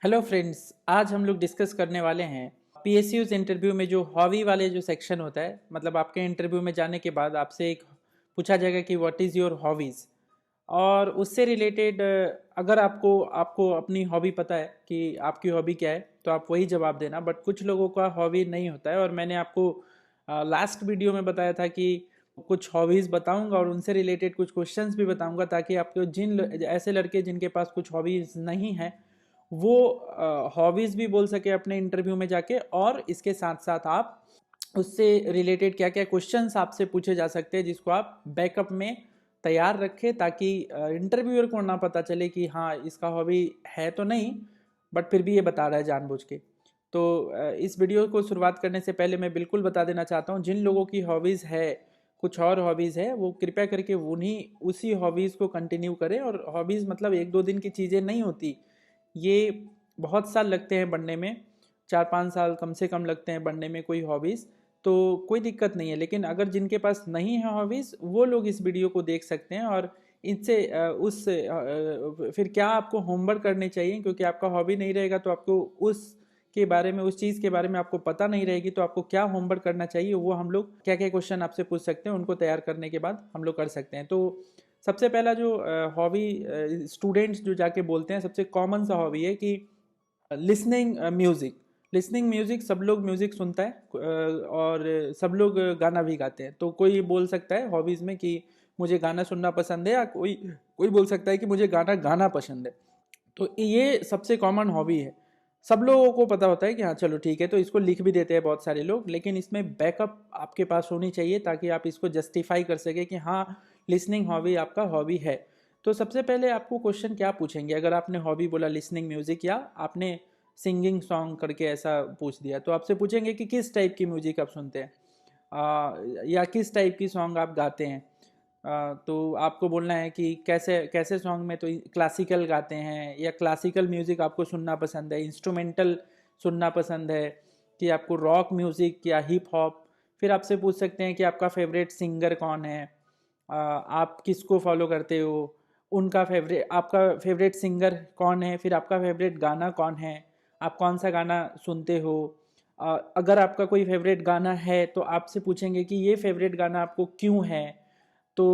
Hello friends, आज हम लोग डिस्कस करने वाले हैं पीएसयूज इंटरव्यू में जो हॉबी वाले जो सेक्शन होता है। मतलब आपके इंटरव्यू में जाने के बाद आपसे एक पूछा जाएगा कि व्हाट इज़ योर हॉबीज़, और उससे रिलेटेड अगर आपको आपको अपनी हॉबी पता है कि आपकी हॉबी क्या है तो आप वही जवाब देना। बट कुछ लोगों का हॉबी नहीं होता है, और मैंने आपको लास्ट वीडियो में बताया था कि कुछ हॉबीज़ बताऊंगा और उनसे रिलेटेड कुछ क्वेश्चंस भी बताऊंगा, ताकि आपको ऐसे लड़के जिनके पास कुछ हॉबीज़ नहीं है वो हॉबीज़ भी बोल सके अपने इंटरव्यू में जाके, और इसके साथ साथ आप उससे रिलेटेड क्या क्या क्वेश्चंस आपसे पूछे जा सकते हैं जिसको आप बैकअप में तैयार रखें, ताकि इंटरव्यूअर को ना पता चले कि हाँ इसका हॉबी है तो नहीं बट फिर भी ये बता रहा है जानबूझ के। तो इस वीडियो को शुरुआत करने से पहले मैं बिल्कुल बता देना चाहता हूँ, जिन लोगों की हॉबीज़ है, कुछ और हॉबीज़ है, वो कृपया करके उन्हीं उसी हॉबीज़ को कंटिन्यू करें। और हॉबीज़ मतलब एक दो दिन की चीज़ें नहीं होती, ये बहुत साल लगते हैं बनने में, 4-5 साल कम से कम लगते हैं बनने में कोई हॉबीज़। तो कोई दिक्कत नहीं है, लेकिन अगर जिनके पास नहीं है हॉबीज़ वो लोग इस वीडियो को देख सकते हैं। और इनसे फिर क्या आपको होमवर्क करने चाहिए, क्योंकि आपका हॉबी नहीं रहेगा तो आपको उस के बारे में, उस चीज़ के बारे में आपको पता नहीं रहेगी, तो आपको क्या होमवर्क करना चाहिए वो हम लोग क्या क्या क्वेश्चन आपसे पूछ सकते हैं उनको तैयार करने के बाद हम लोग कर सकते हैं। तो सबसे पहला जो हॉबी स्टूडेंट्स जो जाके बोलते हैं, सबसे कॉमन सा हॉबी है कि लिसनिंग म्यूज़िक। लिसनिंग म्यूज़िक, सब लोग म्यूज़िक सुनता है और सब लोग गाना भी गाते हैं। तो कोई बोल सकता है हॉबीज़ में कि मुझे गाना सुनना पसंद है, या कोई कोई बोल सकता है कि मुझे गाना गाना पसंद है। तो ये सबसे कॉमन हॉबी है, सब लोगों को पता होता है कि हाँ चलो ठीक है, तो इसको लिख भी देते हैं बहुत सारे लोग, लेकिन इसमें बैकअप आपके पास होनी चाहिए ताकि आप इसको जस्टिफाई कर सके कि हाँ लिसनिंग हॉबी आपका हॉबी है। तो सबसे पहले आपको क्वेश्चन क्या पूछेंगे, अगर आपने हॉबी बोला लिसनिंग म्यूज़िक, या आपने सिंगिंग सॉन्ग करके ऐसा पूछ दिया, तो आपसे पूछेंगे कि किस टाइप की म्यूज़िक आप सुनते हैं, या किस टाइप की सॉन्ग आप गाते हैं। तो आपको बोलना है कि कैसे कैसे सॉन्ग में, तो क्लासिकल गाते हैं या क्लासिकल म्यूज़िक आपको सुनना पसंद है, इंस्ट्रूमेंटल सुनना पसंद है, कि आपको रॉक म्यूज़िक या हिप हॉप। फिर आपसे पूछ सकते हैं कि आपका फेवरेट सिंगर कौन है, आप किसको फॉलो करते हो, उनका फेवरेट, आपका फेवरेट सिंगर कौन है, फिर आपका फेवरेट गाना कौन है, आप कौन सा गाना सुनते हो। अगर आपका कोई फेवरेट गाना है तो आपसे पूछेंगे कि ये फेवरेट गाना आपको क्यों है। तो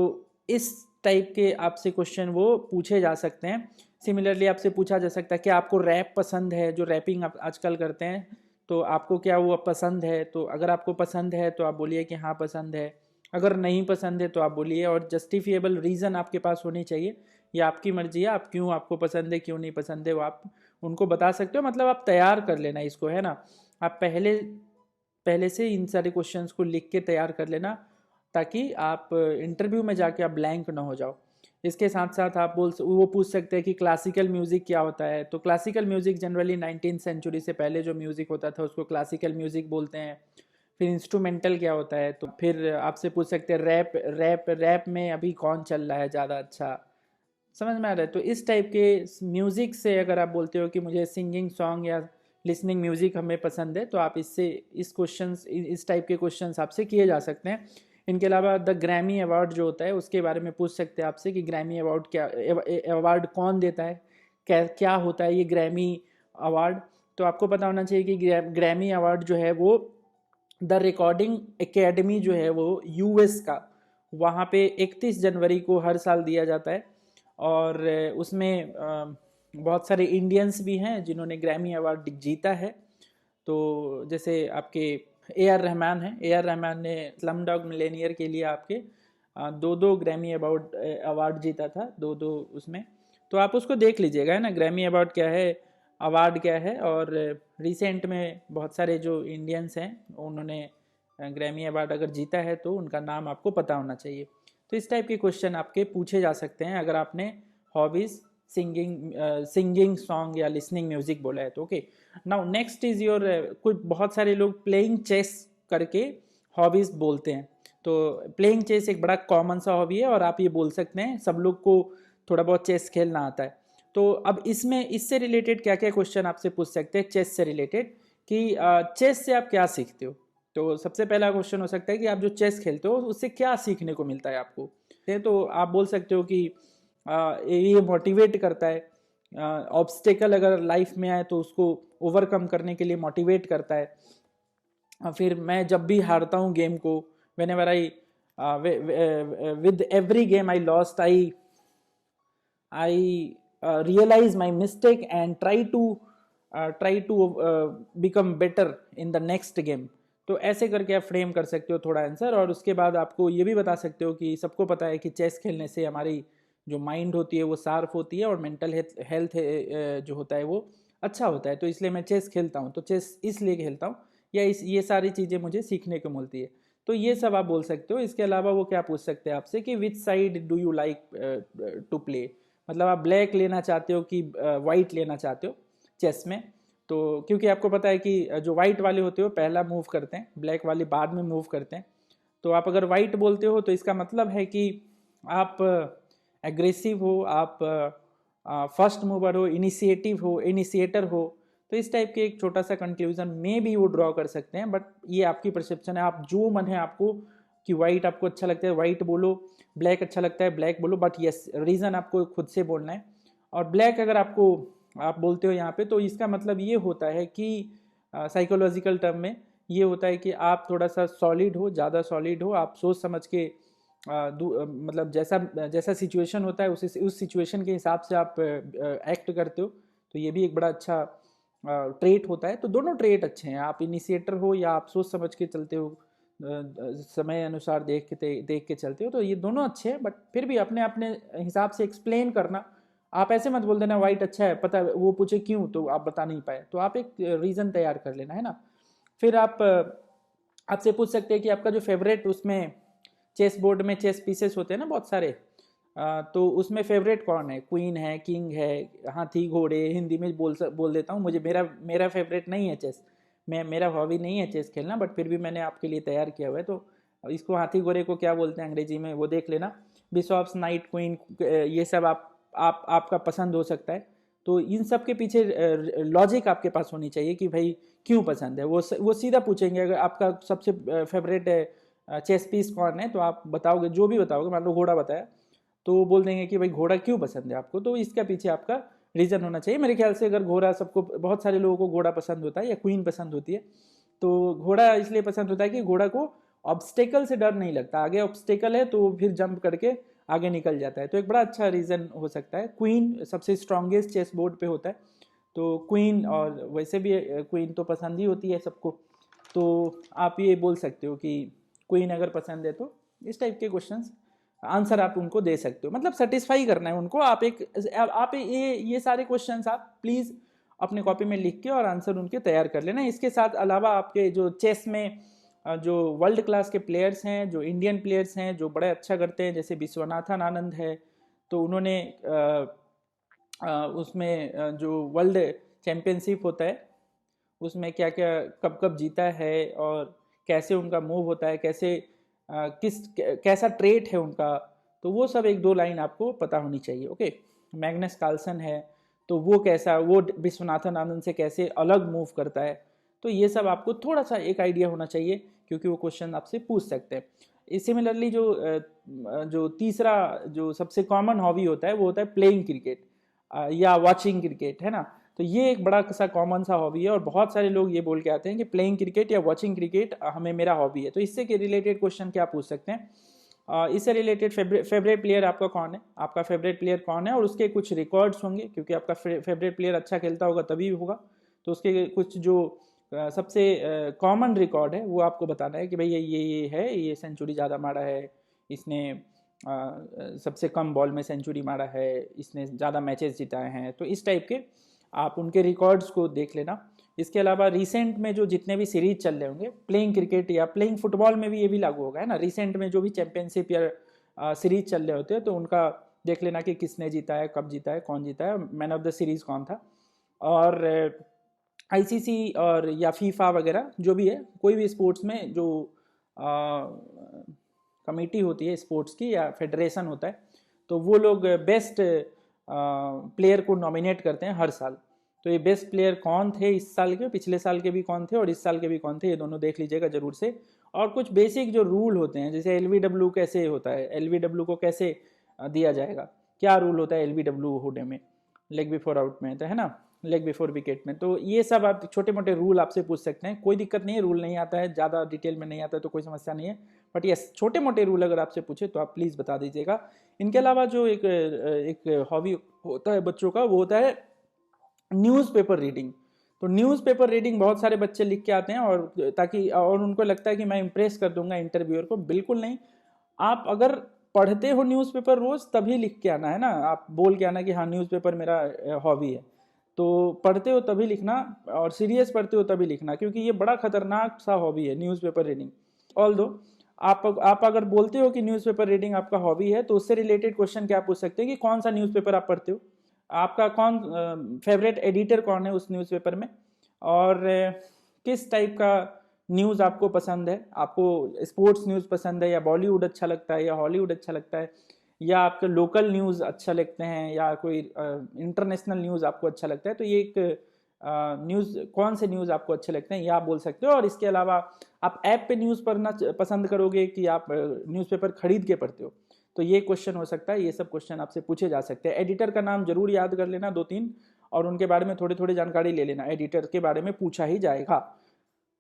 इस टाइप के आपसे क्वेश्चन वो पूछे जा सकते हैं। सिमिलरली आपसे पूछा जा सकता है कि आपको रैप पसंद है, जो रैपिंग आप आजकल करते हैं, तो आपको क्या वो पसंद है। तो अगर आपको पसंद है तो आप बोलिए कि हाँ पसंद है, अगर नहीं पसंद है तो आप बोलिए, और जस्टिफिएबल रीज़न आपके पास होनी चाहिए। ये आपकी मर्जी है, आप क्यों आपको पसंद है क्यों नहीं पसंद है वो आप उनको बता सकते हो। मतलब आप तैयार कर लेना इसको, है ना। आप पहले पहले से इन सारे क्वेश्चंस को लिख के तैयार कर लेना, ताकि आप इंटरव्यू में जाके आप ब्लैंक ना हो जाओ। इसके साथ साथ आप वो पूछ सकते हैं कि क्लासिकल म्यूज़िक क्या होता है। तो classical music generally 19th century से पहले जो म्यूज़िक होता था उसको क्लासिकल म्यूज़िक बोलते हैं। फिर इंस्ट्रूमेंटल क्या होता है, तो फिर आपसे पूछ सकते हैं रैप रैप रैप में अभी कौन चल रहा है ज़्यादा अच्छा, समझ में आ रहा है। तो इस टाइप के म्यूज़िक से अगर आप बोलते हो कि मुझे सिंगिंग सॉन्ग या लिसनिंग म्यूज़िक हमें पसंद है, तो आप इससे इस टाइप के क्वेश्चंस आपसे किए जा सकते हैं। इनके अलावा द ग्रैमी अवार्ड जो होता है उसके बारे में पूछ सकते हैं आपसे कि ग्रैमी अवार्ड क्या, अवार्ड कौन देता है, क्या क्या होता है ये ग्रैमी अवार्ड। तो आपको पता होना चाहिए कि ग्रैमी अवार्ड जो है वो द रिकॉर्डिंग एकेडमी जो है वो यूएस का, वहाँ पे 31 जनवरी को हर साल दिया जाता है। और उसमें बहुत सारे इंडियंस भी हैं जिन्होंने ग्रैमी अवार्ड जीता है। तो जैसे आपके ए आर रहमान हैं, ए आर रहमान ने स्लम डॉग मिलेनियर के लिए आपके दो दो ग्रैमी अवार्ड अवार्ड जीता था, दो दो उसमें। तो आप उसको देख लीजिएगा, है ना, ग्रैमी अवार्ड क्या है, अवार्ड क्या है। और रिसेंट में बहुत सारे जो इंडियंस हैं उन्होंने ग्रैमी अवार्ड अगर जीता है तो उनका नाम आपको पता होना चाहिए। तो इस टाइप के क्वेश्चन आपके पूछे जा सकते हैं अगर आपने हॉबीज़ सिंगिंग सॉन्ग या लिसनिंग म्यूजिक बोला है तो। Okay, now next is your, कुछ बहुत सारे लोग प्लेइंग चेस करके हॉबीज़ बोलते हैं। तो प्लेइंग चेस एक बड़ा कॉमन सा हॉबी है, और आप ये बोल सकते हैं सब लोग को थोड़ा बहुत चेस खेलना आता है। तो अब इसमें इससे रिलेटेड क्या क्या क्वेश्चन आपसे पूछ सकते हैं चेस से रिलेटेड, कि चेस से आप क्या सीखते हो। तो सबसे पहला क्वेश्चन हो सकता है कि आप जो चेस खेलते हो उससे क्या सीखने को मिलता है आपको। तो आप बोल सकते हो कि ये मोटिवेट करता है, ऑब्स्टेकल अगर लाइफ में आए तो उसको ओवरकम करने के लिए मोटिवेट करता है। फिर मैं जब भी हारता हूँ गेम को, when ever I with every game I lost, I realize my mistake and try to become better in the next game। तो ऐसे करके आप फ्रेम कर सकते हो थोड़ा आंसर। और उसके बाद आपको ये भी बता सकते हो कि सबको पता है कि चेस खेलने से हमारी जो माइंड होती है वो शार्प होती है और मेंटल हेल्थ जो होता है वो अच्छा होता है, तो इसलिए मैं चेस खेलता हूँ, तो चेस इसलिए खेलता हूँ, या ये सारी चीज़ें मुझे सीखने को मिलती है। तो ये सब आप बोल सकते हो। इसके अलावा वो क्या पूछ सकते हैं आपसे कि which side do you like to play, मतलब आप ब्लैक लेना चाहते हो कि वाइट लेना चाहते हो चेस में। तो क्योंकि आपको पता है कि जो वाइट वाले होते हो पहला मूव करते हैं, ब्लैक वाले बाद में मूव करते हैं। तो आप अगर वाइट बोलते हो तो इसका मतलब है कि आप एग्रेसिव हो, आप फर्स्ट मूवर हो, इनिशिएटर हो। तो इस टाइप के एक छोटा सा कंक्लूजन में भी वो ड्रॉ कर सकते हैं, बट ये आपकी परसेप्शन है। आप जो मन है आपको कि वाइट आपको अच्छा लगता है वाइट बोलो, ब्लैक अच्छा लगता है ब्लैक बोलो, बट यस रीज़न आपको खुद से बोलना है। और ब्लैक अगर आप बोलते हो यहाँ पे, तो इसका मतलब ये होता है कि साइकोलॉजिकल टर्म में ये होता है कि आप थोड़ा सा सॉलिड हो, ज़्यादा सॉलिड हो, आप सोच समझ के मतलब जैसा जैसा सिचुएशन होता है उस सिचुएशन के हिसाब से आप एक्ट करते हो। तो ये भी एक बड़ा अच्छा ट्रेट होता है। तो दोनों ट्रेट अच्छे हैं, आप इनिशिएटर हो या आप सोच समझ के चलते हो, समय अनुसार देख के चलते हो, तो ये दोनों अच्छे हैं। बट फिर भी अपने अपने हिसाब से एक्सप्लेन करना। आप ऐसे मत बोल देना वाइट अच्छा है, पता वो पूछे क्यों तो आप बता नहीं पाए, तो आप एक रीज़न तैयार कर लेना है ना। फिर आप आपसे पूछ सकते हैं कि आपका जो फेवरेट उसमें चेस बोर्ड में चेस पीसेस होते हैं ना बहुत सारे, तो उसमें फेवरेट कौन है, क्वीन है, किंग है, हाथी घोड़े, हिंदी में बोल देता हूँ। मुझे मेरा फेवरेट नहीं है चेस, मेरा हॉबी नहीं है चेस खेलना, बट फिर भी मैंने आपके लिए तैयार किया हुआ है। तो इसको हाथी घोड़े को क्या बोलते हैं अंग्रेजी में वो देख लेना। बिशॉप्स, नाइट, क्वीन, ये सब आपका पसंद हो सकता है। तो इन सब के पीछे लॉजिक आपके पास होनी चाहिए कि भाई क्यों पसंद है। वो सीधा पूछेंगे, अगर आपका सबसे फेवरेट चेस पीस कौन है तो आप बताओगे, जो भी बताओगे, मान लो घोड़ा बताया तो वो बोल देंगे कि भाई घोड़ा क्यों पसंद है आपको। तो इसका पीछे आपका रीज़न होना चाहिए। मेरे ख्याल से अगर घोड़ा सबको, बहुत सारे लोगों को घोड़ा पसंद होता है या क्वीन पसंद होती है, तो घोड़ा इसलिए पसंद होता है कि घोड़ा को ऑब्स्टेकल से डर नहीं लगता, आगे ऑब्स्टेकल है तो फिर जंप करके आगे निकल जाता है। तो एक बड़ा अच्छा रीज़न हो सकता है। क्वीन सबसे स्ट्रॉन्गेस्ट चेस बोर्ड पे होता है, तो क्वीन, और वैसे भी क्वीन तो पसंद ही होती है सबको। तो आप ये बोल सकते हो कि क्वीन अगर पसंद है, तो इस टाइप के क्वेश्चंस आंसर आप उनको दे सकते हो, मतलब सेटिस्फाई करना है उनको। आप ये सारे क्वेश्चंस आप प्लीज़ अपने कॉपी में लिख के और आंसर उनके तैयार कर लेना। इसके साथ अलावा आपके जो चेस में जो वर्ल्ड क्लास के प्लेयर्स हैं, जो इंडियन प्लेयर्स हैं जो बड़े अच्छा करते हैं, जैसे विश्वनाथन आनंद है, तो उन्होंने उसमें जो वर्ल्ड चैम्पियनशिप होता है उसमें क्या क्या कब कब जीता है, और कैसे उनका मूव होता है, कैसा ट्रेट है उनका, तो वो सब एक दो लाइन आपको पता होनी चाहिए। ओके, मैग्नस कार्लसन है तो वो विश्वनाथन आनंद से कैसे अलग मूव करता है, तो ये सब आपको थोड़ा सा एक आइडिया होना चाहिए, क्योंकि वो क्वेश्चन आपसे पूछ सकते हैं। सिमिलरली जो तीसरा जो सबसे कॉमन हॉबी होता है वो होता है प्लेइंग क्रिकेट या वॉचिंग क्रिकेट, है ना। तो ये एक बड़ा सा कॉमन सा हॉबी है, और बहुत सारे लोग ये बोल के आते हैं कि प्लेइंग क्रिकेट या वॉचिंग क्रिकेट हमें मेरा हॉबी है। तो इससे के रिलेटेड क्वेश्चन क्या पूछ सकते हैं, इससे रिलेटेड फेवरेट प्लेयर आपका कौन है, आपका फेवरेट प्लेयर कौन है, और उसके कुछ रिकॉर्ड्स होंगे, क्योंकि आपका फेवरेट प्लेयर अच्छा खेलता होगा तभी होगा। तो उसके कुछ जो सबसे कॉमन रिकॉर्ड है वो आपको बताना है कि भाई ये है, ये सेंचुरी ज़्यादा मारा है, इसने सबसे कम बॉल में सेंचुरी मारा है, इसने ज़्यादा मैचेस जिताए हैं। तो इस टाइप के आप उनके रिकॉर्ड्स को देख लेना। इसके अलावा रिसेंट में जो जितने भी सीरीज चल रहे होंगे प्लेइंग क्रिकेट या प्लेइंग फुटबॉल में भी ये भी लागू होगा, है ना। रिसेंट में जो भी चैंपियनशिप या सीरीज चल रहे होते हैं तो उनका देख लेना कि किसने जीता है, कब जीता है, कौन जीता है, मैन ऑफ द सीरीज कौन था। और आईसीसी और या फीफा वगैरह जो भी है, कोई भी स्पोर्ट्स में जो कमेटी होती है स्पोर्ट्स की या फेडरेशन होता है, तो वो लोग बेस्ट प्लेयर को नॉमिनेट करते हैं हर साल। तो ये बेस्ट प्लेयर कौन थे इस साल के, पिछले साल के भी कौन थे और इस साल के भी कौन थे, ये दोनों देख लीजिएगा ज़रूर से। और कुछ बेसिक जो रूल होते हैं, जैसे एलबीडब्ल्यू कैसे होता है, एलबीडब्ल्यू को कैसे दिया जाएगा, क्या रूल होता है एलबीडब्ल्यू होने में, लेग बिफोर आउट में, तो है ना, लेग बिफोर विकेट में। तो ये सब आप छोटे मोटे रूल आपसे पूछ सकते हैं, कोई दिक्कत नहीं है, रूल नहीं आता है, ज़्यादा डिटेल में नहीं आता है तो कोई समस्या नहीं है, बट यस छोटे मोटे रूल अगर आपसे पूछे तो आप प्लीज़ बता दीजिएगा। इनके अलावा जो एक हॉबी होता है बच्चों का, वो होता है न्यूज़पेपर रीडिंग। तो न्यूज़पेपर रीडिंग बहुत सारे बच्चे लिख के आते हैं, और ताकि और उनको लगता है कि मैं इंप्रेस कर दूंगा इंटरव्यूअर को। बिल्कुल नहीं, आप अगर पढ़ते हो न्यूज़पेपर रोज तभी लिख के आना, है ना, आप बोल के आना कि हाँ न्यूज़पेपर मेरा हॉबी है। तो पढ़ते हो तभी लिखना, और सीरियस पढ़ते हो तभी लिखना, क्योंकि ये बड़ा खतरनाक सा हॉबी है न्यूज़पेपर रीडिंग। ऑल दो आप अगर बोलते हो कि न्यूज़पेपर रीडिंग आपका हॉबी है, तो उससे रिलेटेड क्वेश्चन क्या पूछ सकते हैं कि कौन सा न्यूज़पेपर आप पढ़ते हो, आपका कौन फेवरेट एडिटर कौन है उस न्यूज़पेपर में, और किस टाइप का न्यूज़ आपको पसंद है, आपको स्पोर्ट्स न्यूज़ पसंद है, या बॉलीवुड अच्छा लगता है, या हॉलीवुड अच्छा लगता है, या आपके लोकल न्यूज़ अच्छा लगते हैं, या कोई इंटरनेशनल न्यूज़ आपको अच्छा लगता है। तो ये एक न्यूज़, कौन से न्यूज़ आपको अच्छे लगते हैं ये आप बोल सकते हो। और इसके अलावा आप ऐप पे न्यूज़ पढ़ना पसंद करोगे कि आप न्यूज़पेपर खरीद के पढ़ते हो, तो ये क्वेश्चन हो सकता है। ये सब क्वेश्चन आपसे पूछे जा सकते हैं। एडिटर का नाम जरूर याद कर लेना 2-3, और उनके बारे में थोड़ी थोड़ी जानकारी ले लेना, एडिटर के बारे में पूछा ही जाएगा।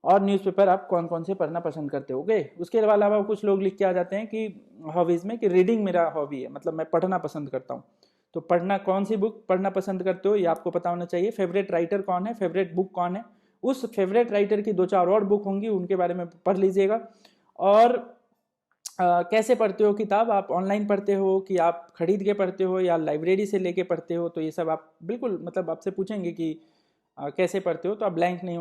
और न्यूज़पेपर आप कौन कौन से पढ़ना पसंद करते होगे। उसके अलावा कुछ लोग लिख के आ जाते हैं कि हॉबीज़ में कि रीडिंग मेरा हॉबी है, मतलब मैं पढ़ना पसंद करता हूँ। तो पढ़ना, कौन सी बुक पढ़ना पसंद करते हो ये आपको पता होना चाहिए। फेवरेट राइटर कौन है, फेवरेट बुक कौन है, उस फेवरेट राइटर की 2-4 और बुक होंगी, उनके बारे में पढ़ लीजिएगा। और कैसे पढ़ते हो किताब, आप ऑनलाइन पढ़ते हो कि आप खरीद के पढ़ते हो, या लाइब्रेरी से लेके पढ़ते हो, तो ये सब आप बिल्कुल, मतलब आपसे पूछेंगे कि कैसे पढ़ते हो, तो आप ब्लैंक नहीं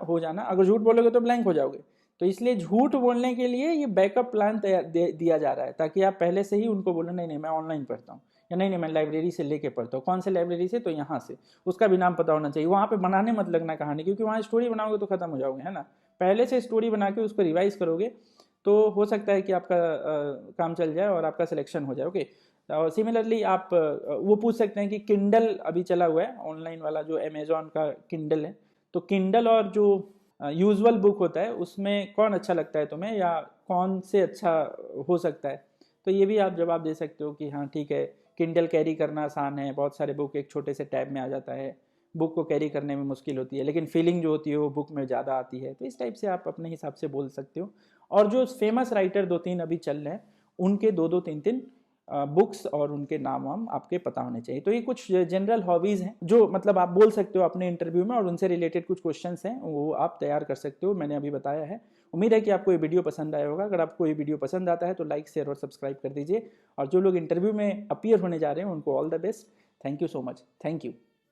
हो जाना। अगर झूठ बोलोगे तो ब्लैंक हो जाओगे। तो इसलिए झूठ बोलने के लिए ये बैकअप प्लान दिया जा रहा है, ताकि आप पहले से ही उनको बोलो नहीं नहीं मैं ऑनलाइन पढ़ता हूँ, या नहीं नहीं मैं लाइब्रेरी से लेके पढ़ता हूँ। कौन से लाइब्रेरी से, तो यहाँ से, उसका भी नाम पता होना चाहिए। वहाँ पे बनाने मत लगना कहानी, क्योंकि वहाँ स्टोरी बनाओगे तो खत्म हो जाओगे, है ना। पहले से स्टोरी बना के उसको रिवाइज करोगे तो हो सकता है कि आपका काम चल जाए और आपका सिलेक्शन हो जाए। ओके, और सिमिलरली आप वो पूछ सकते हैं कि किंडल अभी चला हुआ है ऑनलाइन वाला, जो अमेजोन का किंडल है, तो किंडल और जो यूजुअल बुक होता है उसमें कौन अच्छा लगता है तुम्हें, या कौन से अच्छा हो सकता है। तो ये भी आप जवाब दे सकते हो कि हाँ ठीक है, किंडल कैरी करना आसान है, बहुत सारे बुक एक छोटे से टैब में आ जाता है, बुक को कैरी करने में मुश्किल होती है, लेकिन फीलिंग जो होती है वो बुक में ज़्यादा आती है। तो इस टाइप से आप अपने हिसाब से बोल सकते हो। और जो फेमस राइटर 2-3 अभी चल रहे हैं, उनके 2-2 3-3 बुक्स और उनके नाम वाम आपके पता होने चाहिए। तो ये कुछ जनरल हॉबीज़ हैं जो मतलब आप बोल सकते हो अपने इंटरव्यू में, और उनसे रिलेटेड कुछ क्वेश्चंस हैं वो आप तैयार कर सकते हो, मैंने अभी बताया है। उम्मीद है कि आपको ये वीडियो पसंद आया होगा। अगर आपको ये वीडियो पसंद आता है तो लाइक, शेयर और सब्सक्राइब कर दीजिए। और जो लोग इंटरव्यू में अपीयर होने जा रहे हैं उनको all the best. Thank you so much, thank you.